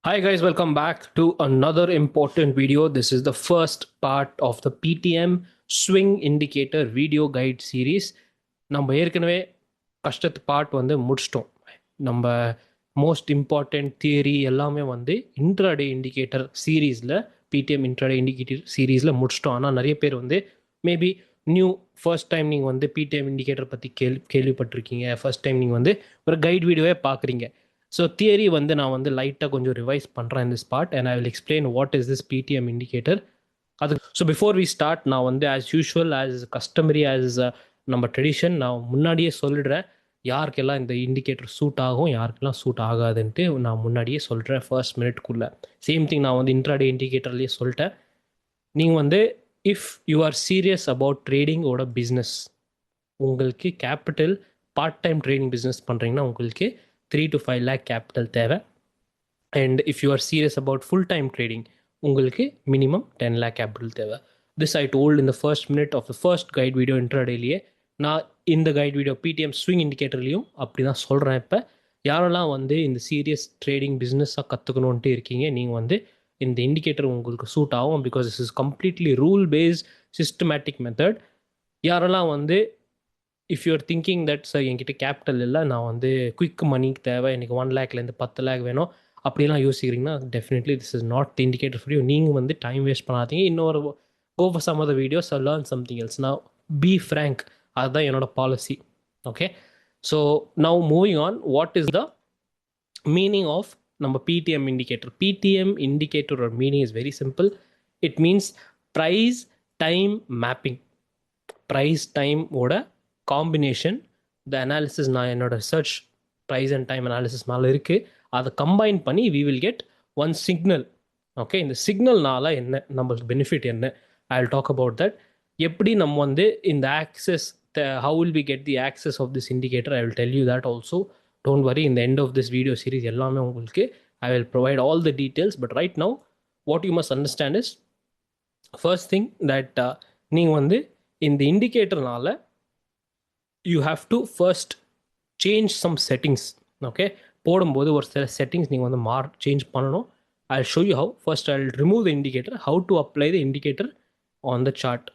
Hi guys, welcome back to another important video. This is the first part of the PTM Swing Indicator video guide series. நம்ம ஏற்கனவே கஷ்டத்து part வந்து முடிச்சிட்டோம். நம்ம most important theory எல்லாமே வந்து intraday indicator சீரீஸில் பிடிஎம் intraday indicator சீரீஸில் முடிச்சிட்டோம். ஆனால் நிறைய பேர் வந்து மேபி நியூ ஃபர்ஸ்ட் டைம் நீங்கள் வந்து பிடிஎம் இண்டிகேட்டர் பற்றி கேள்விப்பட்டிருக்கீங்க. ஃபர்ஸ்ட் டைம் நீங்கள் வந்து ஒரு கைட் வீடியோவே பார்க்குறீங்க. ஸோ தியரி வந்து நான் வந்து லைட்டாக கொஞ்சம் ரிவைஸ் பண்ணுறேன் இந்த spot and I will explain what is this PDM indicator. அது ஸோ பிஃபோர் வி ஸ்டார்ட் நான் வந்து as usual as customary as நம்ம ட்ரெடிஷன் நான் முன்னாடியே சொல்லிடுறேன் யாருக்கெல்லாம் இந்த இண்டிகேட்டர் சூட் ஆகும் யாருக்கெல்லாம் சூட் ஆகாதுன்ட்டு நான் முன்னாடியே சொல்கிறேன் ஃபர்ஸ்ட் மினிட்குள்ளே. சேம் திங் நான் வந்து இன்ட்ராடே இண்டிகேட்டர்லேயே சொல்லிட்டேன். நீங்கள் வந்து if you are serious about ட்ரேடிங்கோட பிஸ்னஸ், உங்களுக்கு capital part time trading business பண்ணுறீங்கன்னா உங்களுக்கு 3 to 5 lakh கேபிட்டல் தேவை. And if you are serious about full time trading உங்களுக்கு மினிமம் 10 lakh கேபிட்டல் தேவை. This I told in the first minute of the first guide video இன்ட்ராடேலேயே. நான் இந்த guide video PDM swing இண்டிகேட்டர்லேயும் அப்படி தான் சொல்கிறேன். இப்போ யாரெல்லாம் வந்து இந்த சீரியஸ் ட்ரேடிங் பிஸ்னஸாக கற்றுக்கணுன்ட்டு இருக்கீங்க, நீங்கள் வந்து இந்த இண்டிகேட்டர் உங்களுக்கு சூட் ஆகும். Because this is completely rule based systematic method. யாரெல்லாம் வந்து if you're thinking that sir என்கிட்ட கேபிட்டல் இல்லை, நான் வந்து குயிக் மணிக்கு தேவை, எனக்கு 1 lakhலேருந்து 10 lakh வேணும் அப்படிலாம் யோசிக்கிறீங்கன்னா definitely this is not the indicator for you. நீங்கள் வந்து டைம் வேஸ்ட் பண்ணாதீங்க. இன்னொரு go for some of the videos or learn something else. நான் பி ஃப்ரேங்க், அதுதான் என்னோட policy. Okay, so now moving on, what is the meaning of நம்ம PDM indicator? PDM இண்டிகேட்டரோட meaning is very simple. It means price time mapping. Price டைமோட combination. The analysis நான் என்னோட research price and time analysis மேலே இருக்குது, அதை combine பண்ணி we will get one signal. Okay, இந்த சிக்னல்னால என்ன நம்மளுக்கு பெனிஃபிட் என்ன, I will talk about that. எப்படி நம்ம வந்து இந்த access, how will we get the access of this indicator, I will tell you that also. Don't worry, இந்த end of this video series எல்லாமே உங்களுக்கு I will provide all the details. But right now what you must understand is first thing that நீங்கள் வந்து இந்த இண்டிகேட்டர்னால you have to first change some settings. Okay, போடும்போது ஒரு சில செட்டிங்ஸ் நீங்கள் வந்து சேஞ்ச் பண்ணணும். I show you how. First I remove the indicator, how to apply the indicator on the chart.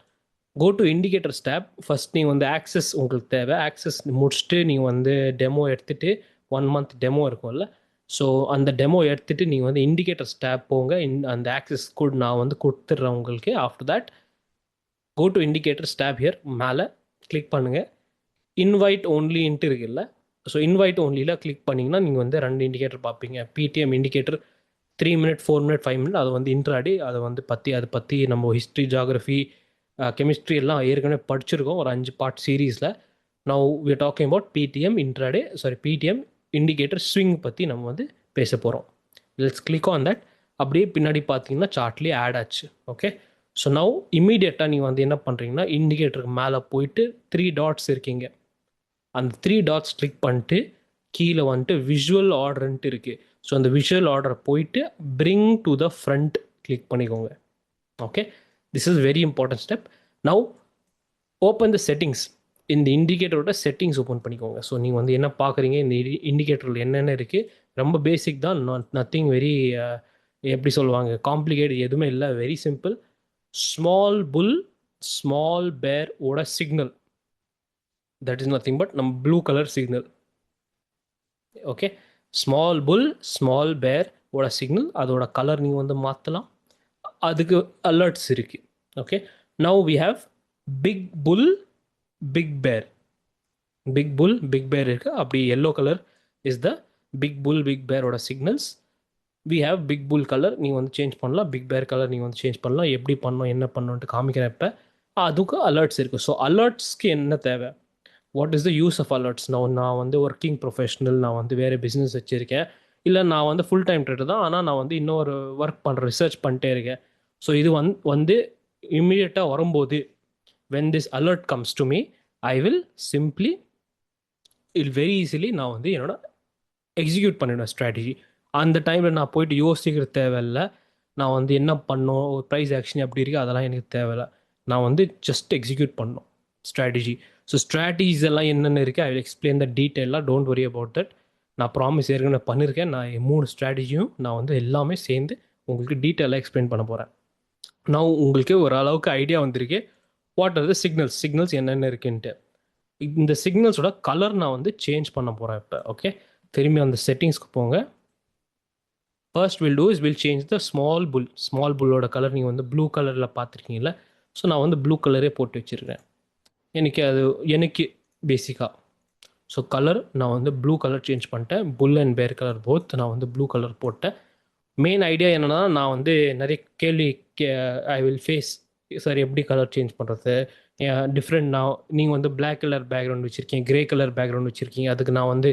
Go to indicators tab. First நீங்கள் வந்து access உங்களுக்கு தேவை. ஆக்சஸ் முடிச்சுட்டு நீங்கள் வந்து டெமோ எடுத்துகிட்டு 1 month டெமோ இருக்கும்ல, ஸோ அந்த டெமோ எடுத்துகிட்டு நீங்கள் வந்து இண்டிகேட்டர்ஸ் டேப் போங்க. அந்த ஆக்சஸ் கோட் நான் வந்து கொடுத்துட்றேன் உங்களுக்கு. After that go to indicators tab here, மேலே கிளிக் பண்ணுங்கள். இன்வைட் ஓன்லின்ட்டு இருக்குல்ல, ஸோ இன்வைட் ஓன்லியில் கிளிக் பண்ணிங்கன்னா நீங்கள் வந்து 2 இண்டிகேட்டர் பார்ப்பீங்க. பிடிஎம் இண்டிகேட்டர் 3 minute 4 minute 5 minute, அது வந்து இன்ட்ராடே, அதை பற்றி நம்ம ஹிஸ்ட்ரி, ஜாகிரஃபி, கெமிஸ்ட்ரி எல்லாம் ஏற்கனவே படிச்சிருக்கோம் ஒரு 5 part சீரீஸில். Now we are talking about PDM intraday, sorry PDM indicator swing பற்றி நம்ம வந்து பேச போகிறோம். Let's click on that. அப்படியே பின்னாடி பார்த்தீங்கன்னா சார்ட்லேயே ஆட் ஆச்சு. ஓகே, ஸோ நவ் இம்மீடியட்டாக நீங்கள் வந்து என்ன பண்ணுறீங்கன்னா இண்டிகேட்டருக்கு மேலே போயிட்டு 3 dots இருக்கீங்க, அந்த 3 dots கிளிக் பண்ணிட்டு கீழே வந்துட்டு விஷுவல் ஆர்டர்ன்ட்டு இருக்குது. ஸோ அந்த விஷுவல் ஆர்டர் போயிட்டு bring to the front click பண்ணிக்கோங்க. Okay, this is very important step. Now open the settings. இந்த இண்டிகேட்டரோட செட்டிங்ஸ் ஓப்பன் பண்ணிக்கோங்க. ஸோ நீங்கள் வந்து என்ன பார்க்குறீங்க, இந்த இண்டிகேட்டரில் என்னென்ன இருக்குது, ரொம்ப பேசிக் தான், நத்திங் வெரி எப்படி சொல்லுவாங்க காம்ப்ளிகேட் எதுவுமே இல்லை, very simple. Small bull small bear ஓட signal, that is nothing but நம்ம blue colour signal. Okay, small bull small bear ஓட சிக்னல், அதோட கலர் நீங்கள் வந்து மாற்றலாம், அதுக்கு அலர்ட்ஸ் இருக்குது. Okay, now we have big bull big bear. Big bull big bear இருக்குது, அப்படி yellow colour is the big bull big பேரோட signals. We have big bull colour நீங்கள் வந்து சேஞ்ச் பண்ணலாம், பிக் பேர் கலர் நீங்கள் வந்து சேஞ்ச் பண்ணலாம். எப்படி பண்ணணும் என்ன பண்ணணுன்ட்டு காமிக்கிறேன் இப்போ. அதுக்கு அலர்ட்ஸ் இருக்குது. ஸோ அலர்ட்ஸ்க்கு என்ன தேவை, what is the use of alerts? நான் வந்து ஒர்க்கிங் ப்ரொஃபஷனல், நான் வந்து வேறு பிஸ்னஸ் வச்சுருக்கேன், இல்லை நான் வந்து ஃபுல் டைம் ட்ரேடர் தான், ஆனால் நான் வந்து இன்னொரு ஒர்க் பண்ணுறேன், ரிசர்ச் பண்ணிட்டே இருக்கேன். ஸோ இது வந்து இம்மிடியட்டாக வரும்போது when this alert comes to me, I will simply very easily நான் வந்து என்னோட எக்ஸிக்யூட் பண்ணிடுவேன் ஸ்ட்ராட்டஜி. அந்த டைமில் நான் போயிட்டு யோசிக்கிற தேவையில்லை, நான் வந்து என்ன பண்ணோம், ஒரு ப்ரைஸ் ஆக்ஷன் எப்படி இருக்குது அதெல்லாம் எனக்கு தேவையில்லை. நான் வந்து ஜஸ்ட் எக்ஸிக்யூட் பண்ணோம் ஸ்ட்ராட்டஜி. ஸோ ஸ்ட்ராட்டஜிஸ் எல்லாம் என்னென்ன இருக்குது ஐ வில் எக்ஸ்பிளைன் த டீட்டெயிலாக, டோன்ட் வரி அபவுட் தட். நான் ப்ராமிஸ் ஏற்கனவே பண்ணியிருக்கேன். நான் 3 ஸ்ட்ராட்டஜியும் நான் வந்து எல்லாமே சேர்ந்து உங்களுக்கு டீட்டெயிலாக எக்ஸ்பிளைன் பண்ண போகிறேன். நான் உங்களுக்கு ஓரளவுக்கு ஐடியா வந்திருக்கு வாட் ஆர் த சிக்னல்ஸ் என்னென்ன இருக்குன்ட்டு. இந்த சிக்னல்ஸோட கலர் நான் வந்து சேஞ்ச் பண்ண போகிறேன் இப்போ. ஓகே, திரும்பி அந்த செட்டிங்ஸ்க்கு போங்க. First will do is will change the small புல்லோட கலர். நீங்கள் வந்து ப்ளூ கலரில் பார்த்துருக்கீங்களா? ஸோ நான் வந்து ப்ளூ கலரே போட்டு வச்சுருக்கேன். எனக்கு பேசிக்காக ஸோ கலர் நான் வந்து ப்ளூ கலர் சேஞ்ச் பண்ணிட்டேன். புல் அண்ட் பேர் கலர் போத் நான் வந்து ப்ளூ கலர் போட்டேன். மெயின் ஐடியா என்னென்னா, நான் வந்து நிறைய கேள்வி ஐ வில் ஃபேஸ். சார் எப்படி கலர் சேஞ்ச் பண்ணுறது, டிஃப்ரெண்ட். நீங்கள் வந்து பிளாக் கலர் பேக்ரவுண்ட் வச்சுருக்கீங்க, கிரே கலர் பேக்ரவுண்ட் வச்சுருக்கீங்க, அதுக்கு நான் வந்து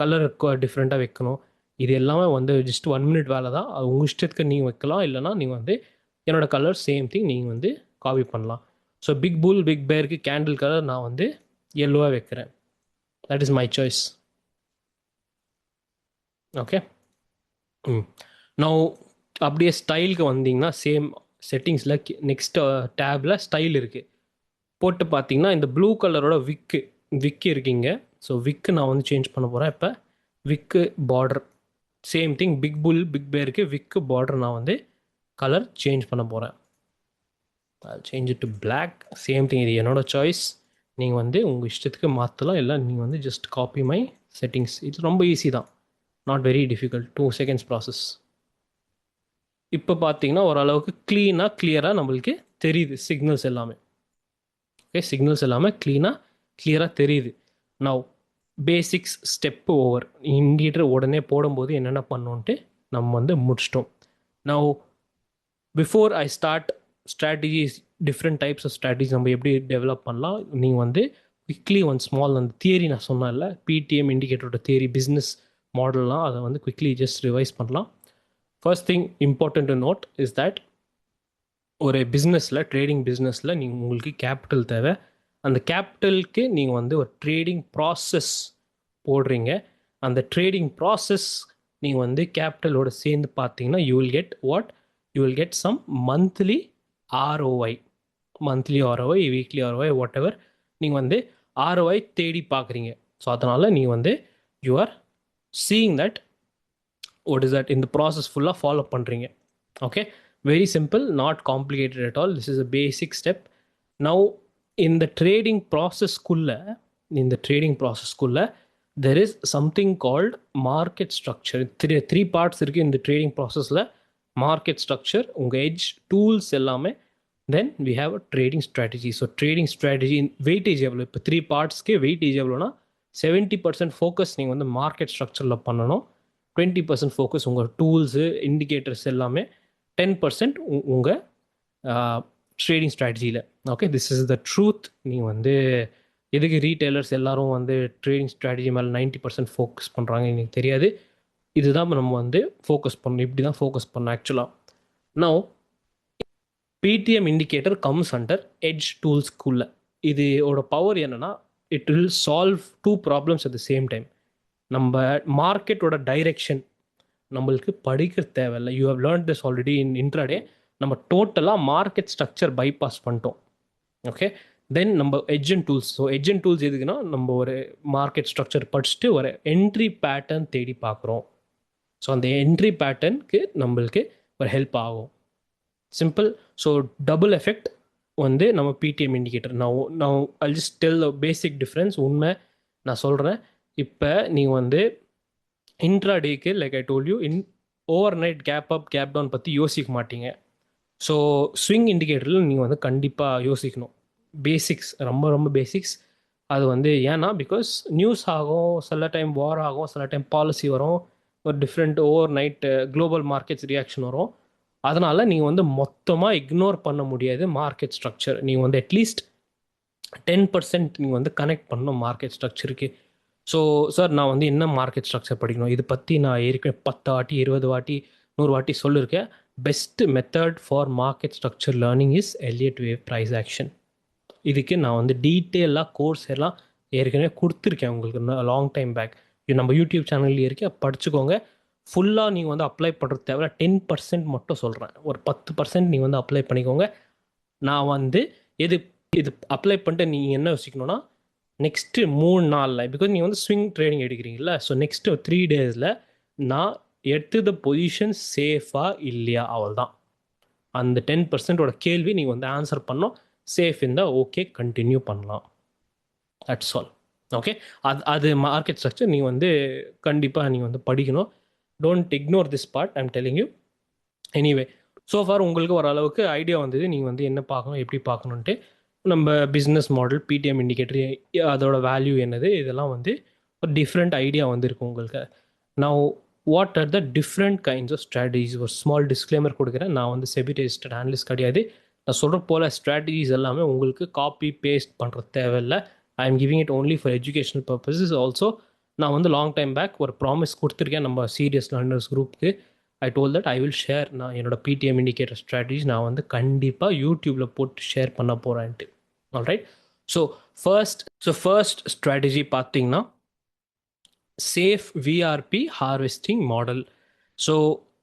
கலர் டிஃப்ரெண்ட்டாக வைக்கணும். இது எல்லாமே வந்து ஜஸ்ட் 1 மினிட் வேலை தான். அது உங்கள் இஷ்டத்துக்கு நீங்கள் வைக்கலாம். இல்லைனா நீங்கள் வந்து என்னோடய கலர் சேம் திங் நீங்கள் வந்து காப்பி பண்ணலாம். ஸோ பிக் புல் பிக் பேருக்கு கேண்டில் கலர் நான் வந்து எல்லோவாக வைக்கிறேன். That is my choice. Okay. நான் அப்படியே ஸ்டைலுக்கு வந்தீங்கன்னா சேம் செட்டிங்ஸில் நெக்ஸ்ட் டேபில் ஸ்டைல் இருக்குது. போட்டு பார்த்தீங்கன்னா இந்த ப்ளூ கலரோட விக்கு இருக்கீங்க. ஸோ விக்கு நான் வந்து சேஞ்ச் பண்ண போகிறேன். இப்போ wick border same thing, big bull big பேருக்கு விக்கு பார்டர் நான் வந்து கலர் சேஞ்ச் பண்ண போகிறேன். Change to black. Same thing, இது என்னோட சாய்ஸ். நீங்கள் வந்து உங்கள் இஷ்டத்துக்கு மாற்றலாம். இல்லை நீங்கள் வந்து ஜஸ்ட் காப்பி மை செட்டிங்ஸ். இது ரொம்ப ஈஸி தான், not very difficult. 2 seconds process. இப்போ பார்த்தீங்கன்னா ஓரளவுக்கு கிளியராக நம்மளுக்கு தெரியுது சிக்னல்ஸ் எல்லாமே. ஓகே, சிக்னல்ஸ் எல்லாமே கிளியராக தெரியுது. Now basics step over. Indicator உடனே போடும்போது என்னென்ன பண்ணோன்ட்டு நம்ம வந்து முடிச்சிட்டோம். Now before I start strategies, different types of strategies நம்ம எப்படி டெவலப் பண்ணலாம், நீங்கள் வந்து குவிக்லி ஒன் ஸ்மால் அந்த தியரி நான் சொன்னேன்ல, பிடிஎம் இண்டிகேட்டரோட தியரி, பிஸ்னஸ் மாடல்லாம், அதை வந்து குவிக்லி ஜஸ்ட் ரிவைஸ் பண்ணலாம். First thing important to note is that ஒரு பிஸ்னஸில், ட்ரேடிங் பிஸ்னஸில் நீங்கள் உங்களுக்கு கேபிட்டல் தேவை. அந்த கேபிட்டலுக்கு நீங்கள் வந்து ஒரு ட்ரேடிங் ப்ராசஸ் போடுறீங்க. அந்த ட்ரேடிங் ப்ராசஸ் நீங்கள் வந்து கேபிட்டலோட சேர்ந்து பார்த்தீங்கன்னா you will get some monthly ROI, weekly ROI, whatever. நீங்கள் வந்து ROI தேடி பார்க்குறீங்க. ஸோ அதனால் நீங்கள் வந்து you are seeing that what is that இந்த ப்ராசஸ் ஃபுல்லாக ஃபாலோ பண்ணுறீங்க. Okay, very simple, not complicated at all. This is a basic step. Now இந்த ட்ரேடிங் ப்ராசஸ்க்குள்ளே there is something called market structure. Three parts இருக்குது இந்த trading ப்ராசஸில். Market structure, உங்கள் edge tools எல்லாமே, then we have a trading strategy. So trading strategy weightage எவ்வளோ, இப்போ 3 பார்ட்ஸ்க்கே weightage எவ்வளோனா 70% ஃபோக்கஸ் நீங்கள் வந்து மார்க்கெட் ஸ்ட்ரக்சரில் பண்ணணும். 20% ஃபோக்கஸ் உங்கள் டூல்ஸு, இண்டிகேட்டர்ஸ் எல்லாமே. 10% உங்கள் ட்ரேடிங் ஸ்ட்ராட்டஜியில். Okay, this is the truth. நீங்கள் வந்து எதுக்கு ரீட்டைலர்ஸ் எல்லாரும் வந்து ட்ரேடிங் ஸ்ட்ராட்டஜி மேலே 90% ஃபோக்கஸ் பண்ணுறாங்க எனக்கு தெரியாது. இதுதான் நம்ம வந்து ஃபோக்கஸ் பண்ணணும், இப்படி தான் ஃபோக்கஸ் பண்ணணும் ஆக்சுவலாக. Now PDM indicator comes under edge டூல்ஸ்க்குள்ள. இதோட பவர் என்னென்னா, it will solve 2 problems at the same time. நம்ம மார்க்கெட்டோட டைரெக்ஷன் நம்மளுக்கு படிக்க தேவையில்லை. You have learn this already in intraday. நம்ம டோட்டலாக மார்க்கெட் ஸ்ட்ரக்சர் பைபாஸ் பண்ணிட்டோம். ஓகே, தென் நம்ம edge and tools. So edge and tools எதுக்குன்னா, நம்ம ஒரு மார்க்கெட் ஸ்ட்ரக்சர் படிச்சுட்டு ஒரு என்ட்ரி பேட்டர்ன் தேடி பார்க்குறோம். ஸோ அந்த என்ட்ரி பேட்டர்னுக்கு நம்மளுக்கு ஒரு ஹெல்ப் ஆகும். சிம்பிள். ஸோ டபுள் எஃபெக்ட் வந்து நம்ம பிடிஎம் இண்டிகேட்டர். நான் I just tell the basic difference. உண்மை நான் சொல்கிறேன். இப்போ நீங்கள் வந்து இன்ட்ராடேக்கு like I told you, overnight gap up gap down பற்றி யோசிக்க மாட்டீங்க. ஸோ ஸ்விங் இண்டிகேட்டரில் நீங்கள் வந்து கண்டிப்பாக யோசிக்கணும். பேசிக்ஸ், ரொம்ப ரொம்ப பேசிக்ஸ். அது வந்து ஏன்னா பிகாஸ் நியூஸ் ஆகும், சில டைம் வார் ஆகும், சில டைம் பாலிசி வரும், ஒரு different over night global markets reaction வரும். அதனால் நீங்கள் வந்து மொத்தமாக இக்னோர் பண்ண முடியாது மார்க்கெட் ஸ்ட்ரக்சர். நீங்கள் வந்து அட்லீஸ்ட் 10% நீங்கள் வந்து கனெக்ட் பண்ணணும் மார்க்கெட் ஸ்ட்ரக்சருக்கு. ஸோ சார், நான் வந்து என்ன மார்க்கெட் ஸ்ட்ரக்சர் படிக்கணும், இது பற்றி நான் ஏற்கனவே 10 வாட்டி 20 வாட்டி 100 வாட்டி சொல்லியிருக்கேன். Best method for market structure learning is Elliott wave price action. இதுக்கு நான் வந்து டீட்டெயிலாக கோர்ஸ் எல்லாம் ஏற்கனவே கொடுத்துருக்கேன் உங்களுக்கு லாங் டைம் பேக். இது நம்ம யூடியூப் சேனல்லேயே இருக்கேன், படிச்சுக்கோங்க. ஃபுல்லாக நீங்கள் வந்து அப்ளை பண்ணுறது தேவை. 10% மட்டும் சொல்கிறேன். ஒரு 10% நீங்கள் வந்து அப்ளை பண்ணிக்கோங்க. நான் வந்து இது அப்ளை பண்ணிட்டு நீங்கள் என்ன யோசிக்கணும்னா, நெக்ஸ்ட்டு 3 நாளில், பிகாஸ் நீங்கள் வந்து ஸ்விங் ட்ரேடிங் எடுக்கிறீங்களா, ஸோ நெக்ஸ்ட்டு 3 டேஸில் நான் எடுத்தது பொசிஷன் சேஃபாக இல்லையா, அவள் தான் அந்த 10%ஓட கேள்வி நீங்கள் வந்து ஆன்சர் பண்ணோம். சேஃப் இருந்தால் ஓகே, கண்டினியூ பண்ணலாம். That's all. ஓகே, அது மார்க்கெட் ஸ்ட்ரக்சர் நீங்கள் வந்து கண்டிப்பாக நீங்கள் வந்து படிக்கணும். Don't ignore this part, I'm telling you. Anyway, so for உங்களுக்கு ஓரளவுக்கு ஐடியா வந்தது நீங்கள் வந்து என்ன பார்க்கணும், எப்படி பார்க்கணுன்ட்டு. நம்ம பிஸ்னஸ் மாடல், பிடிஎம் இண்டிகேட்டர், அதோட வேல்யூ என்னது, இதெல்லாம் வந்து ஒரு டிஃப்ரெண்ட் ஐடியா வந்துருக்கு உங்களுக்கு. நான் what are the different kinds of strategies, ஒரு ஸ்மால் டிஸ்க்ளைமர் கொடுக்குறேன். நான் வந்து செபி ரெஜிஸ்டர்ட் அனலிஸ்ட் கிடையாது. நான் சொல்கிற போல் ஸ்ட்ராட்டஜிஸ் எல்லாமே உங்களுக்கு காப்பி பேஸ்ட் பண்ணுறது தேவையில்லை. I am giving it only for educational purposes. Also நான் வந்து லாங் டைம் பேக் ஒரு ப்ராமிஸ் கொடுத்துருக்கேன் நம்ம சீரியஸ் லேர்னர்ஸ் குரூப்புக்கு. I told that I will share நான் என்னோட பிடிஎம் இண்டிகேட்டர் ஸ்ட்ராட்டஜிஸ் நான் வந்து கண்டிப்பாக யூடியூப்பில் போட்டு ஷேர் பண்ண போகிறேன்ட்டு. ஆல்ரைட். ஸோ ஃபர்ஸ்ட் ஸ்ட்ராட்டஜி பார்த்தீங்கன்னா safe VRP harvesting model. So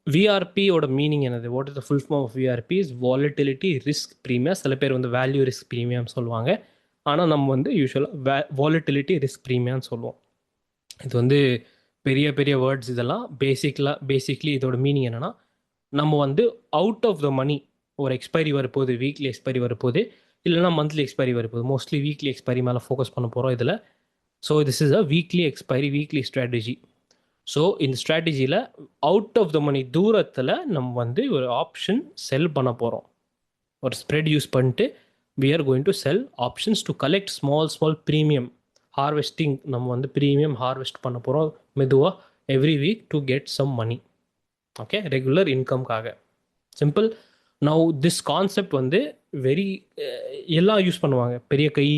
விஆர்பியோட மீனிங் என்னது, what is the full form of VRP is volatility risk premium. சில பேர் வந்து வேல்யூ ரிஸ்க் ப்ரீமியம் சொல்லுவாங்க, ஆனால் நம்ம வந்து யூஸ்வலாக வாலட்டிலிட்டி ரிஸ்க் ப்ரீமியம்னு சொல்லுவோம். இது வந்து பெரிய பெரிய வேர்ட்ஸ் இதெல்லாம். பேசிக்லி இதோட மீனிங் என்னென்னா, நம்ம வந்து அவுட் ஆஃப் த மணி ஒரு எக்ஸ்பைரி வரப்போகுது, வீக்லி எக்ஸ்பைரி வரப்போகுது, இல்லைனா மந்த்லி எக்ஸ்பைரி வரப்போகுது. மோஸ்ட்லி வீக்லி எக்ஸ்பைரி மேலே ஃபோக்கஸ் பண்ண போகிறோம் இதில். So this is a weekly expiry weekly strategy. So இந்த ஸ்ட்ராட்டஜியில் அவுட் ஆஃப் த மணி தூரத்தில் நம்ம வந்து ஒரு ஆப்ஷன் செல் பண்ண போகிறோம். ஒரு ஸ்ப்ரெட் யூஸ் பண்ணிட்டு we are going to sell options to collect small premium harvesting. நம்ம வந்து ப்ரீமியம் ஹார்வெஸ்ட் பண்ண போகிறோம் மெதுவாக every week to get some money. Okay, regular இன்கம்காக. சிம்பிள். நவ் திஸ் கான்செப்ட் வந்து வெரி எல்லாம் யூஸ் பண்ணுவாங்க. பெரிய கை,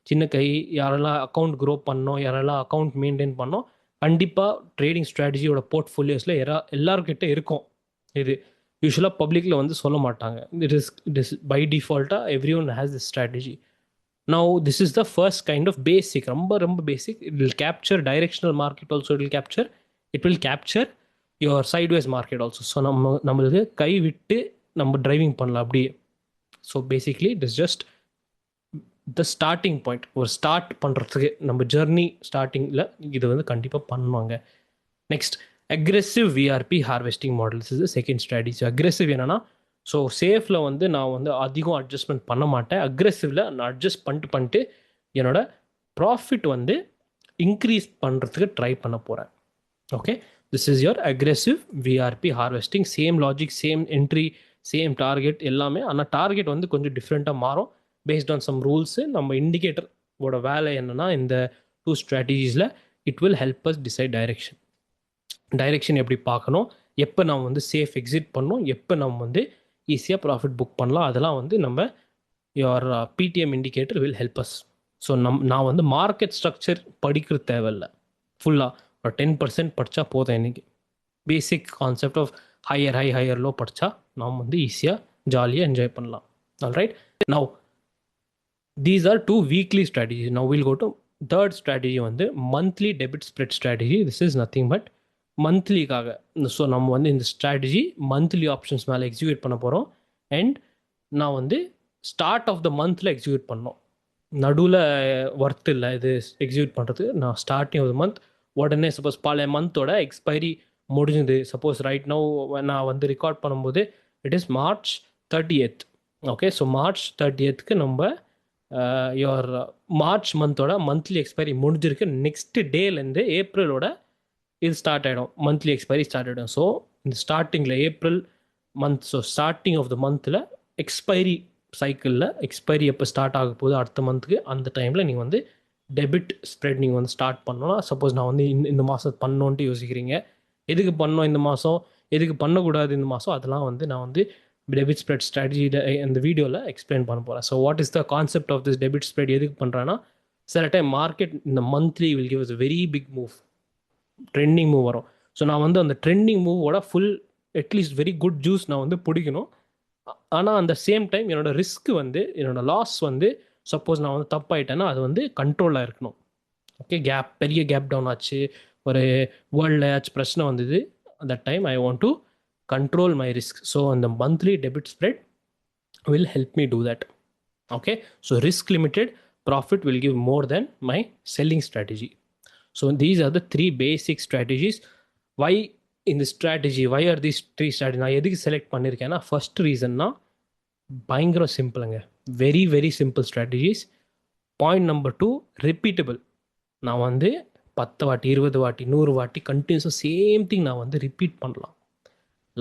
சின்ன கை, யாரெல்லாம் அக்கௌண்ட் க்ரோ பண்ணோம், யாரெல்லாம் அக்கௌண்ட் மெயின்டைன் பண்ணோம், கண்டிப்பாக ட்ரேடிங் ஸ்ட்ராட்டஜியோட போர்ட்ஃபோலியோஸில் எல்லாருக்கிட்ட இருக்கும். இது யூஸ்வலாக பப்ளிக்கில் வந்து சொல்ல மாட்டாங்க. இட் இஸ் பை டிஃபால்ட்டாக everyone has this strategy. Now this is the first kind of basic, ரொம்ப basic. It will capture directional market also. It will capture your sideways market also. So நம்மளுக்கு கை விட்டு நம்ம driving பண்ணலாம் அப்படியே. So basically it is just the starting point. ஒரு start பண்ணுறதுக்கு நம்ம ஜெர்னி ஸ்டார்டிங்கில் இது வந்து கண்டிப்பாக பண்ணுவாங்க. Next aggressive VRP harvesting models is second strategy. Aggressive என்னன்னா, ஸோ சேஃபில் வந்து நான் வந்து அதிகம் அட்ஜஸ்ட்மெண்ட் பண்ண மாட்டேன். அக்ரெசிவில் நான் அட்ஜஸ்ட் பண்ணிட்டு என்னோட ப்ராஃபிட் வந்து இன்க்ரீஸ் பண்ணுறதுக்கு ட்ரை பண்ண போகிறேன். Okay, this is your aggressive VRP harvesting. Same logic, same entry, same target எல்லாமே. ஆனால் டார்கெட் வந்து கொஞ்சம் டிஃப்ரெண்ட்டாக மாறும் பேஸ்ட் ஆன் சம் ரூல்ஸு. நம்ம இண்டிகேட்டரோட வேலை என்னென்னா, இந்த டூ ஸ்ட்ராட்டஜிஸில் it will help us decide direction எப்படி பார்க்கணும், எப்போ நம்ம வந்து சேஃப் எக்ஸிட் பண்ணணும், எப்போ நம்ம வந்து ஈஸியாக ப்ராஃபிட் புக் பண்ணலாம், அதெல்லாம் வந்து நம்ம your PDM indicator will help us. So நான் வந்து மார்க்கெட் ஸ்ட்ரக்சர் படிக்கிறது தேவையில்லை. ஃபுல்லாக ஒரு 10% படித்தா போதும். இன்றைக்கி basic concept of higher low படித்தா நாம் வந்து ஈஸியாக ஜாலியாக என்ஜாய் பண்ணலாம். Alright. Now these are 2 weekly strategy. Now will go to third strategy வந்து monthly debit spread strategy. This is nothing but மந்த்லிக்காக. ஸோ நம்ம வந்து இந்த ஸ்ட்ராட்டஜி மந்த்லி ஆப்ஷன்ஸ் மேலே எக்ஸிக்யூட் பண்ண போகிறோம். அண்ட் நான் வந்து ஸ்டார்ட் ஆஃப் த மந்தில் எக்ஸிக்யூட் பண்ணோம். நடுவில் ஒர்த் இல்லை இது எக்ஸிக்யூட் பண்ணுறதுக்கு. நான் ஸ்டார்டிங் ஆஃப் த மந்த் உடனே, சப்போஸ் பல மந்தோட எக்ஸ்பைரி முடிஞ்சுது, சப்போஸ் ரைட் நவ் நான் வந்து ரெக்கார்ட் பண்ணும்போது it is March 30th. Okay, so March 30th நம்ம யுவர் மார்ச் மந்தோட மந்த்லி எக்ஸ்பைரி முடிஞ்சிருக்கு. நெக்ஸ்ட் டேலேருந்து ஏப்ரலோட இது ஸ்டார்ட் ஆகிடும், மந்த்லி எக்ஸ்பைரி ஸ்டார்ட் ஆகிடும். ஸோ இந்த ஸ்டார்டிங்கில் April month, so starting of the மந்தில் எக்ஸ்பைரி சைக்கிளில் எக்ஸ்பைரி எப்போ ஸ்டார்ட் ஆக போகுது அடுத்த மந்த்துக்கு, அந்த டைமில் நீங்கள் வந்து டெபிட் ஸ்ப்ரெட் நீங்கள் வந்து ஸ்டார்ட் பண்ணணும். சப்போஸ் நான் வந்து இந்த மாதம் பண்ணோன்ட்டு யோசிக்கிறீங்க, எதுக்கு பண்ணோம் இந்த மாதம், எதுக்கு பண்ணக்கூடாது இந்த மாதம், அதெல்லாம் வந்து நான் வந்து டெபிட் ஸ்ப்ரெட் ஸ்ட்ராட்டஜியில் இந்த வீடியோவில் எக்ஸ்பிளைன் பண்ண போகிறேன். So what is the concept of this debit spread, எதுக்கு பண்ணுறேன்னா, சில டைம் மார்க்கெட் இந்த monthly will give us very big move, trending move வரும். ஸோ நான் வந்து அந்த ட்ரெண்டிங் மூவோட full at least very good juice நான் வந்து பிடிக்கணும். ஆனால் அந்த சேம் டைம் என்னோட ரிஸ்க் வந்து, என்னோட லாஸ் வந்து, சப்போஸ் நான் வந்து தப்பாயிட்டேன்னா அது வந்து கண்ட்ரோலாக இருக்கணும். ஓகே, பெரிய கேப் டவுன் ஆச்சு, ஒரு வேர்ல்டில் ஏதாச்சும் பிரச்சனை வந்தது, அந்த time I want to control my risk. So on the monthly debit spread will help me do that. Okay, so risk limited profit will give more than my selling strategy. So these are the three basic strategies. Why in the strategy, why are these three strategies நான் எதுக்கு select பண்ணியிருக்கேன்னா, first ரீசன்னா பயங்கரம் சிம்பிளுங்க. Very very simple strategies. Point number 2, repeatable. நான் வந்து 10 வாட்டி 20 வாட்டி 100 வாட்டி கண்டினியூஸாக சேம் திங் நான் வந்து ரிப்பீட் பண்ணலாம்.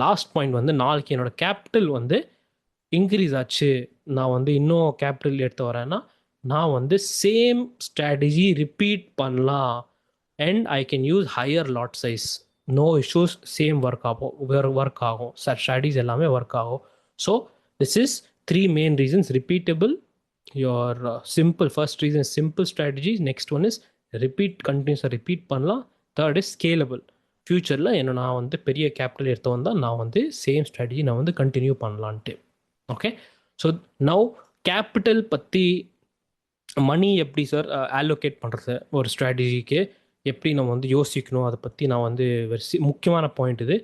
லாஸ்ட் பாயிண்ட் வந்து நாளைக்கு என்னோடய கேபிட்டல் வந்து இன்க்ரீஸ் ஆச்சு, நான் வந்து இன்னும் கேபிட்டல் எடுத்து வரேன்னா நான் வந்து சேம் ஸ்ட்ராட்டஜி ரிப்பீட் பண்ணலாம். And I can use higher lot size, no issues, same work ஆகும் சார், ஸ்ட்ராட்டஜிஸ் எல்லாமே ஒர்க் ஆகும். So this is 3 main reasons. Repeatable, your simple, first reason is simple strategies, next one is repeat, continuous repeat பண்ணலாம், third is scalable. ஃப்யூச்சரில் என்ன நான் வந்து பெரிய capital எடுத்து வந்தால் நான் வந்து சேம் ஸ்ட்ராட்டஜி நான் வந்து கண்டினியூ பண்ணலான்ட்டு. ஓகே, ஸோ நவ் கேபிட்டல் பற்றி, மணி எப்படி சார் ஆலோகேட் பண்ணுறது ஒரு ஸ்ட்ராட்டஜிக்கு, எப்படி நம்ம வந்து யோசிக்கணும், அதை பற்றி நான் வந்து முக்கியமான பாயிண்ட் இது.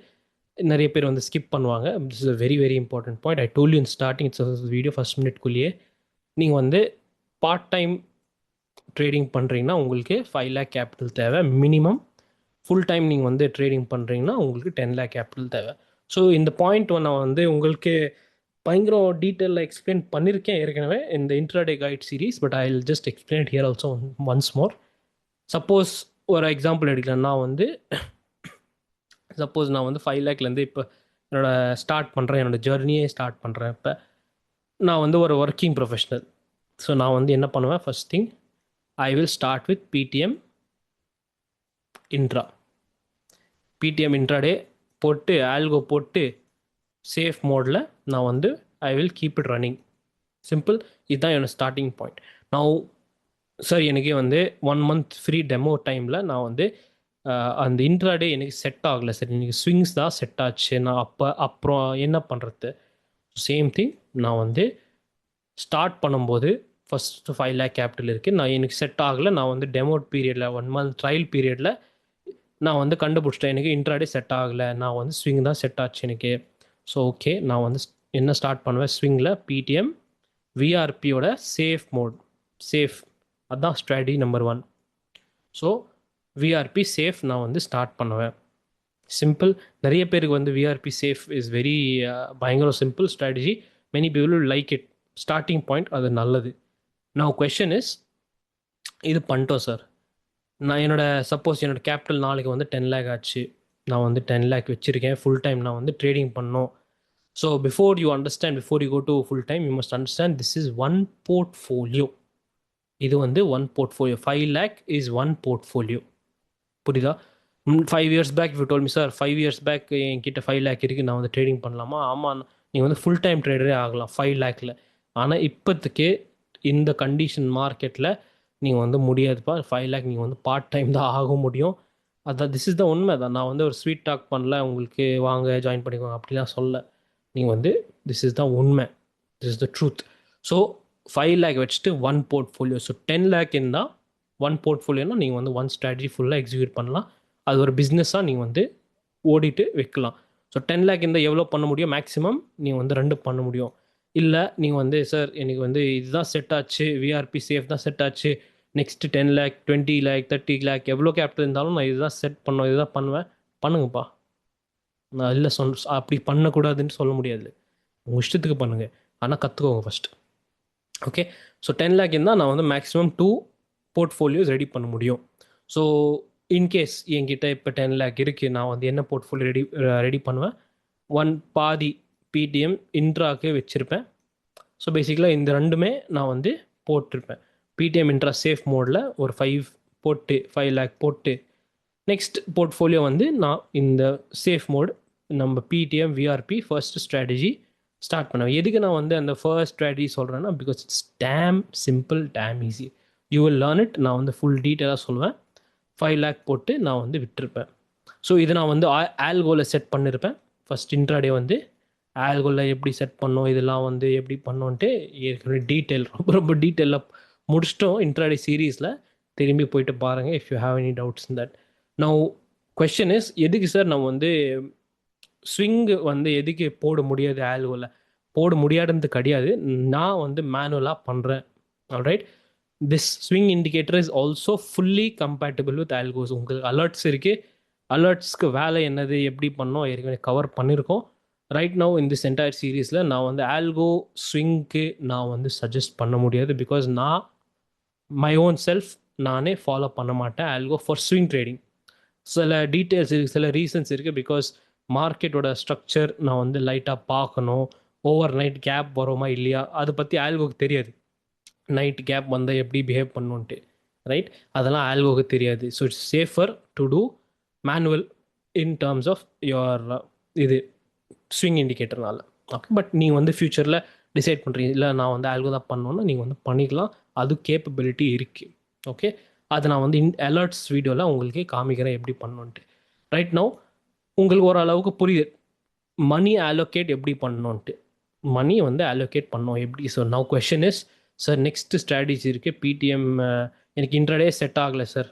நிறைய பேர் வந்து ஸ்கிப் பண்ணுவாங்க. This is a very very important point. I told you in starting its video first மினிட்குள்ளேயே, நீங்கள் வந்து பார்ட் டைம் ட்ரேடிங் பண்ணுறீங்கன்னா உங்களுக்கு 5 lakh கேபிட்டல் தேவை மினிமம். ஃபுல் டைம் நீங்கள் வந்து ட்ரேடிங் பண்ணுறீங்கன்னா உங்களுக்கு 10 lakh கேபிட்டல் தேவை. ஸோ இந்த பாயிண்ட் நான் வந்து உங்களுக்கு பயங்கரம் டீட்டெயிலில் எக்ஸ்பிளைன் பண்ணியிருக்கேன் ஏற்கனவே இந்த intraday guide series, but I will just explain here also once more. Suppose ஒரு எக்ஸாம்பிள் எடுக்கலன்னா வந்து, சப்போஸ் நான் வந்து 5 lakhலேருந்து இப்போ என்னோடய ஸ்டார்ட் பண்ணுறேன், என்னோடய ஜேர்னியே ஸ்டார்ட் பண்ணுறேன். இப்போ நான் வந்து ஒரு ஒர்க்கிங் ப்ரொஃபஷனல். ஸோ நான் வந்து என்ன பண்ணுவேன், first thing I will start with PDM intra. PDM intraday போட்டு ஆல்கோ போட்டு சேஃப் மோடில் நான் வந்து I will keep it running. Simple, இதுதான் என்னோடய ஸ்டார்டிங் பாயிண்ட். நான் சார் எனக்கு வந்து 1 month ஃப்ரீ டெமோ டைமில் நான் வந்து அந்த இன்ட்ராடே எனக்கு செட் ஆகலை சார், எனக்கு ஸ்விங்ஸ் தான் செட் ஆச்சு, நான் அப்புறம் என்ன பண்ணுறது. சேம் திங், நான் வந்து ஸ்டார்ட் பண்ணும்போது ஃபஸ்ட்டு 5 lakh கேபிட்டல் இருக்குது, நான் எனக்கு செட் ஆகலை, நான் வந்து டெமோ பீரியடில் 1 month ட்ரையல் பீரியடில் நான் வந்து கண்டுபிடிச்சிட்டேன் எனக்கு இன்ட்ராடே செட் ஆகலை, நான் வந்து ஸ்விங் தான் செட் ஆச்சு எனக்கு. ஸோ ஓகே, நான் வந்து என்ன ஸ்டார்ட் பண்ணுவேன், ஸ்விங்கில் பிடிஎம் விஆர்பியோட சேஃப் மோட், சேஃப், அதுதான் strategy number 1. So VRB safe நான் வந்து ஸ்டார்ட் பண்ணுவேன். சிம்பிள், நிறைய பேருக்கு வந்து விஆர்பி சேஃப் இஸ் வெரி பயங்கர simple strategy. Many people will like it. Starting point அது நல்லது. நான் கொஷன் இஸ், இது பண்ணிட்டோம் சார், நான் சப்போஸ் என்னோடய கேபிட்டல் நாளைக்கு வந்து 10 lakh ஆச்சு, நான் வந்து 10 lakh வச்சுருக்கேன், ஃபுல் டைம் நான் வந்து ட்ரேடிங் பண்ணோம். So before you understand, before you go to full time, you must understand this is 1 portfolio. இது வந்து 1 portfolio. 5 lakh is 1 portfolio. புரியுதா? 5 years back you told me sir, 5 years back என்கிட்ட 5 lakh இருக்குது, நான் வந்து ட்ரேடிங் பண்ணலாமா? ஆமாம், நீங்கள் வந்து ஃபுல் டைம் ட்ரேடரே ஆகலாம் 5 lakhல. ஆனால் இப்போத்துக்கு இந்த கண்டிஷன் மார்க்கெட்டில் நீங்கள் வந்து முடியாதுப்பா, 5 lakh நீங்கள் வந்து பார்ட் டைம் தான் ஆக முடியும். அதான் திஸ் இஸ் த உண்மை தான். நான் வந்து ஒரு ஸ்வீட் டாக் பண்ணல, உங்களுக்கு வாங்க ஜாயின் பண்ணிக்கோங்க அப்படிலாம் சொல்ல. நீங்கள் வந்து திஸ் இஸ் தான் உண்மை, this is the truth. So 5 lakh வச்சுட்டு 1 portfolio. ஸோ 10 lakh இருந்தால் 1 portfolioனா நீங்கள் வந்து 1 strategy ஃபுல்லாக எக்ஸிக்யூட் பண்ணலாம். அது ஒரு பிஸ்னஸாக நீங்கள் வந்து ஓடிட்டு வைக்கலாம். ஸோ 10 lakh இருந்தால் எவ்வளோ பண்ண முடியும், மேக்ஸிமம் நீங்கள் வந்து 2 பண்ண முடியும். இல்லை நீங்கள் வந்து சார் எனக்கு வந்து இதுதான் செட் ஆச்சு, விஆர்பி சேஃப் தான் செட் ஆச்சு, நெக்ஸ்ட்டு 10 lakh 20 lakh 30 lakh எவ்வளோ கேபிட்டல் இருந்தாலும் நான் இதுதான் செட் பண்ணுவேன், இதுதான் பண்ணுவேன், பண்ணுங்கப்பா. நான் இல்லை அப்படி பண்ணக்கூடாதுன்னு சொல்ல முடியாது, உங்கள் இஷ்டத்துக்கு பண்ணுங்கள், ஆனால் கற்றுக்கோங்க ஃபஸ்ட்டு. ஓகே, ஸோ 10 lakh இருந்தால் நான் வந்து மேக்ஸிமம் 2 portfolios ரெடி பண்ண முடியும். ஸோ இன்கேஸ் என்கிட்ட இப்போ 10 lakh இருக்குது, நான் வந்து என்ன போர்ட்ஃபோலியோ ரெடி பண்ணுவேன், 1 பாதி பிடிஎம் இன்ட்ராக்கு வச்சுருப்பேன். ஸோ பேசிக்கலாக இந்த ரெண்டுமே நான் வந்து போட்டிருப்பேன். பிடிஎம் இன்ட்ரா சேஃப் மோடில் ஒரு 5 lakh போட்டு, நெக்ஸ்ட் போர்ட்ஃபோலியோ வந்து நான் இந்த சேஃப் மோட் நம்ம PDM VRP first strategy start பண்ணுவேன். எதுக்கு நான் வந்து அந்த ஃபர்ஸ்ட் ஸ்ட்ராட்டஜி சொல்கிறேன்னா, because it's damn simple, damn easy, you will learn it. நான் வந்து ஃபுல் டீட்டெயிலாக சொல்லுவேன். 5 lakh போட்டு நான் வந்து விட்டுருப்பேன். ஸோ இது நான் வந்து ஆல்கோவில் செட் பண்ணியிருப்பேன். ஃபஸ்ட் இன்ட்ராடே வந்து ஆல்கோவில் எப்படி செட் பண்ணோம், இதெல்லாம் வந்து எப்படி பண்ணோன்ட்டு ஏற்கனவே டீட்டெயில், ரொம்ப ரொம்ப டீட்டெயிலாக முடிச்சிட்டோம் இன்ட்ராடே சீரீஸில். திரும்பி போயிட்டு பாருங்கள் if you have any doubts in that. Now question is, எதுக்கு சார் நம்ம வந்து ஸ்விங்கு வந்து எதுக்கு போட முடியாது, ஆல்கோவில் போட முடியாதுன்றது கிடையாது, நான் வந்து மேனுவலாக பண்ணுறேன். Alright, this swing indicator is also fully compatible with algos. உங்களுக்கு அலர்ட்ஸ் இருக்கு. அலர்ட்ஸ்க்கு வேலை என்னது எப்படி பண்ணோம் ஏற்கனவே கவர் பண்ணியிருக்கோம். ரைட் நவ் இந்த என்டையர் சீரீஸில் நான் வந்து ஆல்கோ ஸ்விங்க்கு நான் வந்து சஜஸ்ட் பண்ண முடியாது. பிகாஸ் நான் மை ஓன் செல்ஃப் நானே ஃபாலோ பண்ண மாட்டேன் ஆல்கோ ஃபார் ஸ்விங் ட்ரேடிங். சில டீட்டெயில்ஸ் இருக்குது, சில ரீசன்ஸ் இருக்குது. பிகாஸ் மார்க்கெட்டோட ஸ்ட்ரக்சர் நான் வந்து லைட்டாக பார்க்கணும். ஓவர் நைட் கேப் வருமா இல்லையா அதை பற்றி ஆல்கோக்கு தெரியாது. நைட் கேப் வந்தால் எப்படி பிஹேவ் பண்ணுன்ட்டு, ரைட்? அதெல்லாம் ஆல்கோக்கு தெரியாது. So it's safer to do manual in terms of your இது ஸ்விங் இண்டிகேட்டர்னால. ஓகே, பட் நீங்கள் வந்து ஃப்யூச்சரில் டிசைட் பண்ணுறீங்க இல்லை நான் வந்து ஆல்கோ தான் பண்ணணுன்னா நீங்கள் வந்து பண்ணிக்கலாம். அது கேப்பபிலிட்டி இருக்குது. ஓகே, அதை நான் வந்து அலர்ட்ஸ் வீடியோவில் உங்களுக்கு காமிக்கிறேன் எப்படி பண்ணணுன்ட்டு. ரைட் நவ் உங்களுக்கு ஓரளவுக்கு புரியுது மணி அலோகேட் எப்படி பண்ணணுன்ட்டு. மணி வந்து அலோகேட் பண்ணோம் எப்படி. So now question is, sir next strategy இருக்குது பிடிஎம், எனக்கு இன்ட்ராடே செட் ஆகலை சார்.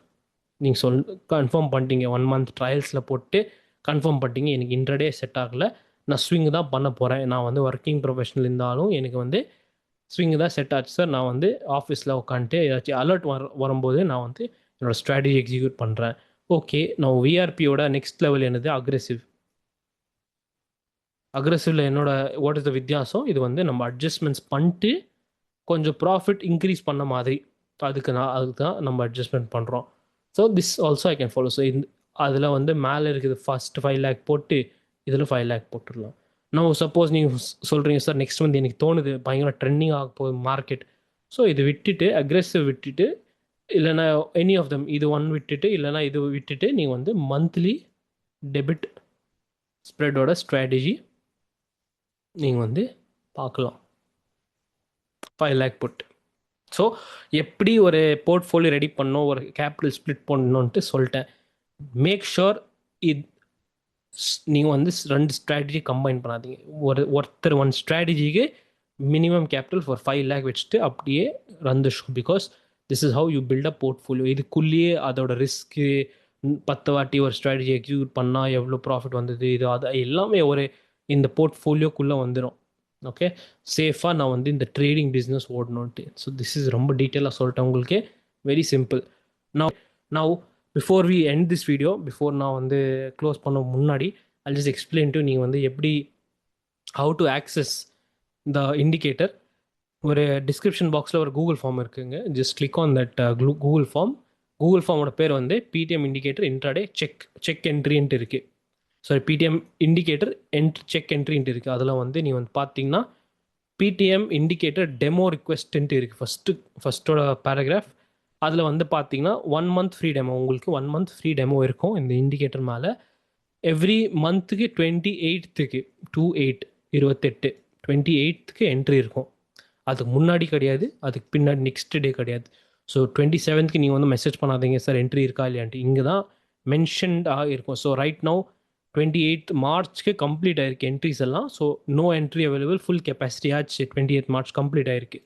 நீங்கள் கன்ஃபார்ம் பண்ணிட்டீங்க 1 month ட்ரையல்ஸில் போட்டு கன்ஃபார்ம் பண்ணிட்டீங்க எனக்கு இன்ட்ராடே செட் ஆகலை, நான் ஸ்விங் தான் பண்ண போகிறேன். நான் வந்து ஒர்க்கிங் ப்ரொஃபஷனல் இருந்தாலும் எனக்கு வந்து ஸ்விங் தான் செட் ஆச்சு சார். நான் வந்து ஆஃபீஸில் உட்காந்துட்டு ஏதாச்சும் அலர்ட் வரும்போது நான் வந்து என்னோடய ஸ்ட்ராட்டஜி எக்ஸிக்யூட் பண்ணுறேன். ஓகே, நான் விஆர்பியோட நெக்ஸ்ட் லெவல் என்னது அக்ரெசிவ். அக்ரெசிவில் என்னோட வாட் இஸ் த வித்தியாசம், இது வந்து நம்ம அட்ஜஸ்ட்மெண்ட்ஸ் பண்ணிட்டு கொஞ்சம் ப்ராஃபிட் இன்க்ரீஸ் பண்ண மாதிரி அதுக்கு தான் நம்ம அட்ஜஸ்ட்மெண்ட் பண்ணுறோம். So this also I can follow. So அதில் வந்து மேலே இருக்குது ஃபஸ்ட்டு 5 lakh போட்டு இதில் 5 lakh போட்டுடலாம். நான் சப்போஸ் நீங்கள் சொல்கிறீங்க சார் நெக்ஸ்ட் வந்து எனக்கு தோணுது பயங்கர ட்ரெண்டிங் ஆக போகுது மார்க்கெட், ஸோ இது விட்டுட்டு அக்ரெசிவ் விட்டுட்டு இல்லைனா எனி ஆஃப் தம் இது ஒன் விட்டுட்டு இல்லைனா இது விட்டுட்டு நீங்கள் வந்து மந்த்லி டெபிட் ஸ்ப்ரெடோட ஸ்ட்ராட்டஜி நீங்கள் வந்து பார்க்கலாம் 5 lakh போட்டு. ஸோ எப்படி ஒரு போர்ட்ஃபோலியோ ரெடி பண்ணணும், ஒரு கேபிட்டல் ஸ்ப்ளிட் பண்ணணுன்ட்டு சொல்லிட்டேன். மேக் ஷுர் நீங்கள் வந்து 2 ஸ்ட்ராட்டஜி கம்பைன் பண்ணாதீங்க. ஒருத்தர் 1 ஸ்ட்ராட்டஜிக்கு மினிமம் கேபிட்டல் ஃபார் 5 lakh வச்சுட்டு அப்படியே run the show. Because this is how you build a portfolio. இதுக்குள்ளேயே அதோட ரிஸ்க்கு 10 வாட்டி ஒரு ஸ்ட்ராட்டஜி எக்ஸிக்யூட் பண்ணால் எவ்வளோ ப்ராஃபிட் வந்தது இது அது எல்லாமே ஒரு இந்த போர்ட்ஃபோலியோக்குள்ளே வந்துடும். ஓகே, சேஃபாக நான் வந்து இந்த ட்ரேடிங் பிஸ்னஸ் ஓடணுன்ட்டு. ஸோ திஸ் இஸ் ரொம்ப டீட்டெயிலாக சொல்லிட்டேன் உங்களுக்கு. Very simple. Now before we end this video, before நான் வந்து க்ளோஸ் பண்ண முன்னாடி ஐ ஜஸ்ட் எக்ஸ்பிளைன் டு நீங்கள் வந்து எப்படி how to access the indicator. ஒரு டிஸ்கிரிப்ஷன் பாக்ஸில் ஒரு கூகுள் ஃபார்ம் இருக்குங்க. Just click on that Google form. Google ஃபார்மோட பேர் வந்து பிடிஎம் இண்டிகேட்டர் இன்ட்ராடே செக் என்ட்ரின்ட்டு இருக்குது. சாரி, பிடிஎம் இண்டிகேட்டர் செக் என்ட்ரின்ட்டு இருக்குது. அதில் வந்து நீ வந்து பார்த்தீங்கன்னா பிடிஎம் இண்டிகேட்டர் டெமோ ரிக்வெஸ்ட்டுன்ட்டு இருக்குது. ஃபஸ்ட்டோட பேராகிராஃப். அதில் வந்து பார்த்தீங்கன்னா 1 month ஃப்ரீ டெமோ, உங்களுக்கு 1 month ஃப்ரீ டெமோ இருக்கும் இந்த இண்டிகேட்டர் மேலே. எவ்ரி மந்த்துக்கு 28க்கு 28க்கு என்ட்ரி இருக்கும். அதுக்கு முன்னாடி கிடையாது, அதுக்கு பின்னாடி நெக்ஸ்ட் டே கிடையாது. ஸோ 27க்கு நீங்கள் வந்து மெசேஜ் பண்ணாதீங்க சார் என்ட்ரி இருக்கா இல்லையான்ட்டு. இங்கே தான் மென்ஷன்டாக இருக்கும். ஸோ ரைட் நவ் 28th மார்ச்க்கு கம்ப்ளீட் ஆயிருக்கு என்ட்ரிஸ் எல்லாம். So no entry available, full capacity ஆச்சு. 28th மார்ச் கம்ப்ளீட் ஆயிருக்கு.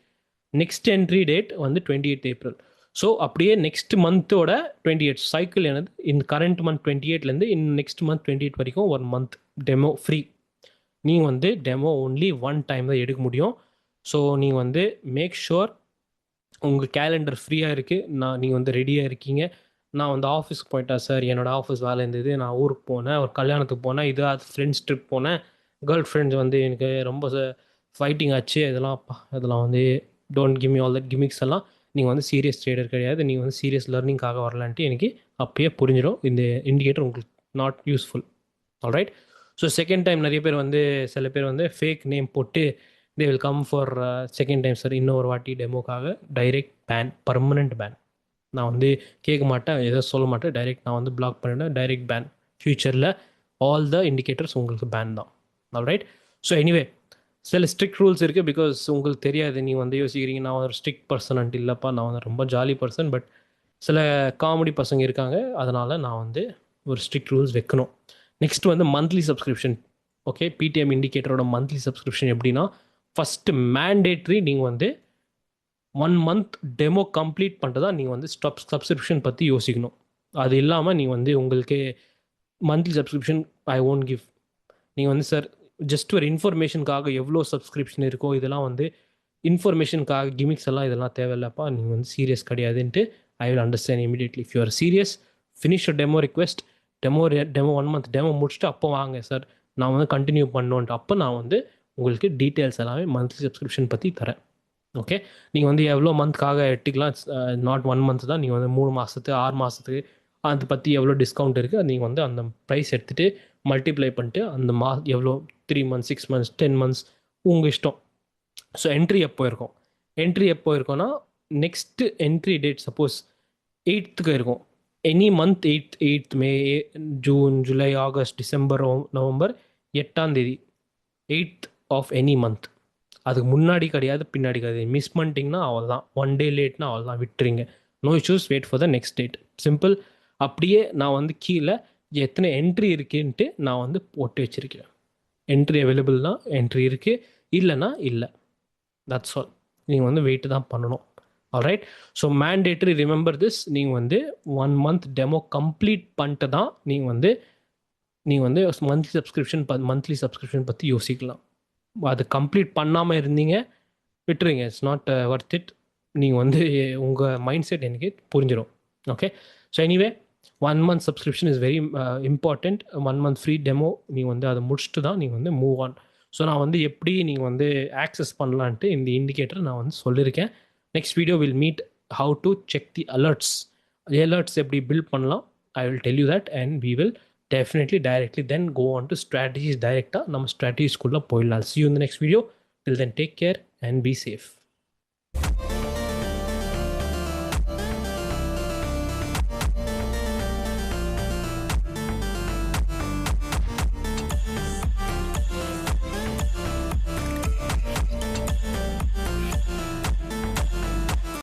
நெக்ஸ்ட் என்ட்ரி டேட் வந்து 28th ஏப்ரல். ஸோ அப்படியே நெக்ஸ்ட் மந்தோட 28th சைக்கிள் என்னது, இந்த கரண்ட் மந்த் 28லேருந்து நெக்ஸ்ட் மந்த் 28 வரைக்கும் 1 month டெமோ ஃப்ரீ. நீங்கள் வந்து டெமோ ஒன்லி 1 time தான் எடுக்க முடியும். ஸோ நீங்கள் வந்து மேக் ஷுர் உங்கள் கேலண்டர் ஃப்ரீயாக இருக்குது, நீங்கள் வந்து ரெடியாக இருக்கீங்க. நான் வந்து ஆஃபீஸ்க்கு போயிட்டேன் சார், என்னோடய ஆஃபீஸ் வேலை இருந்தது, நான் ஊருக்கு போனேன், ஒரு கல்யாணத்துக்கு போனேன், அது ஃப்ரெண்ட்ஸ் ட்ரிப் போனேன், கேர்ள் ஃப்ரெண்ட்ஸ் வந்து எனக்கு ரொம்ப ஃபைட்டிங் ஆச்சு, இதெல்லாம் வந்து don't give me all that gimmicks எல்லாம். நீங்கள் வந்து சீரியஸ் ட்ரேடர் கிடையாது, நீங்கள் வந்து சீரியஸ் லேர்னிங்காக வரலான்ட்டு எனக்கு அப்பயே புரிஞ்சிடும். இந்த இண்டிகேட்டர் உங்களுக்கு not useful. Alright. So second time நிறைய பேர் வந்து சில பேர் வந்து ஃபேக் நேம் போட்டு they will come for second time sir இன்னொரு வாட்டி டெமோக்காக. Direct ban, permanent ban. நான் வந்து கேட்க மாட்டேன், எதாவது சொல்ல மாட்டேன், டைரெக்ட் நான் வந்து பிளாக் பண்ணிவிட்டேன். Direct ban. ஃப்யூச்சரில் ஆல் த இண்டிகேட்டர்ஸ் உங்களுக்கு பேன் தான். ஆல்ரைட். ஸோ எனிவே சில ஸ்ட்ரிக்ட் ரூல்ஸ் இருக்குது. பிகாஸ் உங்களுக்கு தெரியாது, நீங்கள் வந்து யோசிக்கிறீங்க நான் ஒரு ஸ்ட்ரிக்ட் பர்சன்ட்டு. இல்லைப்பா, நான் வந்து ரொம்ப ஜாலி பர்சன், பட் சில காமெடி பசங்க இருக்காங்க, அதனால் நான் வந்து ஒரு ஸ்ட்ரிக்ட் ரூல்ஸ் வைக்கணும். நெக்ஸ்ட் வந்து மந்த்லி சப்ஸ்கிரிப்ஷன். ஓகே, பிடிஎம் இண்டிகேட்டரோட மந்த்லி சப்ஸ்கிரிப்ஷன் எப்படின்னா, ஃபஸ்ட்டு மேண்டேட்ரி நீங்கள் வந்து 1 month டெமோ கம்ப்ளீட் பண்ணிட்டு தான் நீங்கள் வந்து சப்ஸ்கிரிப்ஷன் பற்றி யோசிக்கணும். அது இல்லாமல் நீங்கள் வந்து உங்களுக்கு monthly subscription I won't give. நீங்கள் வந்து சார் ஜஸ்ட் ஒரு இன்ஃபர்மேஷனுக்காக எவ்வளோ சப்ஸ்கிரிப்ஷன் இருக்கோ இதெல்லாம் வந்து இன்ஃபர்மேஷனுக்காக கிமிக்ஸ் எல்லாம் இதெல்லாம் தேவையில்லப்பா, நீங்கள் வந்து சீரியஸ் கிடையாதுன்ட்டு I will understand immediately. If you are serious, finish demo request, demo 1 month demo முடிச்சுட்டு அப்போ வாங்க சார், நான் வந்து கண்டினியூ பண்ணோன்ட்டு. அப்போ நான் வந்து உங்களுக்கு டீட்டெயில்ஸ் எல்லாமே மந்த்லி சப்ஸ்கிரிப்ஷன் பற்றி தரேன். ஓகே, நீங்கள் வந்து எவ்வளோ மந்த்க்காக எடுத்துக்கலாம், நாட் 1 month தான், நீங்கள் வந்து 3 மாதத்துக்கு 6 மாதத்துக்கு அதை பற்றி எவ்வளோ டிஸ்கவுண்ட் இருக்குது, அது நீங்கள் வந்து அந்த ப்ரைஸ் எடுத்துகிட்டு மல்டிப்ளை பண்ணிட்டு அந்த எவ்வளோ 3 months 6 months 10 months உங்கள் இஷ்டம். ஸோ என்ட்ரி எப்போ இருக்கும், என்ட்ரி எப்போ இருக்கும்னா next entry date suppose 8th இருக்கும், any month 8th May, June, July, August, December, November 8ஆம் தேதி 8th of எனி மந்த். அதுக்கு முன்னாடி கிடையாது, பின்னாடி கிடையாது. மிஸ் பண்ணிட்டீங்கன்னா அவள் தான், 1 day லேட்னா அவள் தான், விட்டுறீங்க. No issues, wait for the next date, simple. அப்படியே நான் வந்து கீழே எத்தனை என்ட்ரி இருக்குன்ட்டு நான் வந்து போட்டு வச்சுருக்கேன். என்ட்ரி அவைலபிள்னா என்ட்ரி இருக்குது, இல்லைன்னா இல்லை. That's all. நீங்கள் வந்து வெயிட் தான் பண்ணணும். Alright, so mandatory, remember this. நீங்கள் வந்து 1 month டெமோ கம்ப்ளீட் பண்ணிட்டு தான் நீங்கள் வந்து மந்த்லி சப்ஸ்கிரிப்ஷன் பற்றி யோசிக்கலாம். அது கம்ப்ளீட் பண்ணாமல் இருந்தீங்க, விட்டுருங்க. It's not worth it. நீங்கள் வந்து உங்கள் மைண்ட் செட் எனக்கு புரிஞ்சிடும். Okay, so anyway 1 month subscription is very important. 1 month free demo நீங்கள் வந்து அதை முடிச்சுட்டு தான் நீங்கள் வந்து மூவ் ஆன். ஸோ நான் வந்து எப்படி நீங்கள் வந்து ஆக்சஸ் பண்ணலான்ட்டு இந்த இண்டிகேட்டர் நான் வந்து சொல்லியிருக்கேன். Next video will meet how to check the alerts எப்படி பில்ட் பண்ணலாம். I will tell you that, and we will definitely directly then go on to strategies. Directa நம்ம strategies குள்ள போயிடலாம். See you in the next video. Till then, take care and be safe.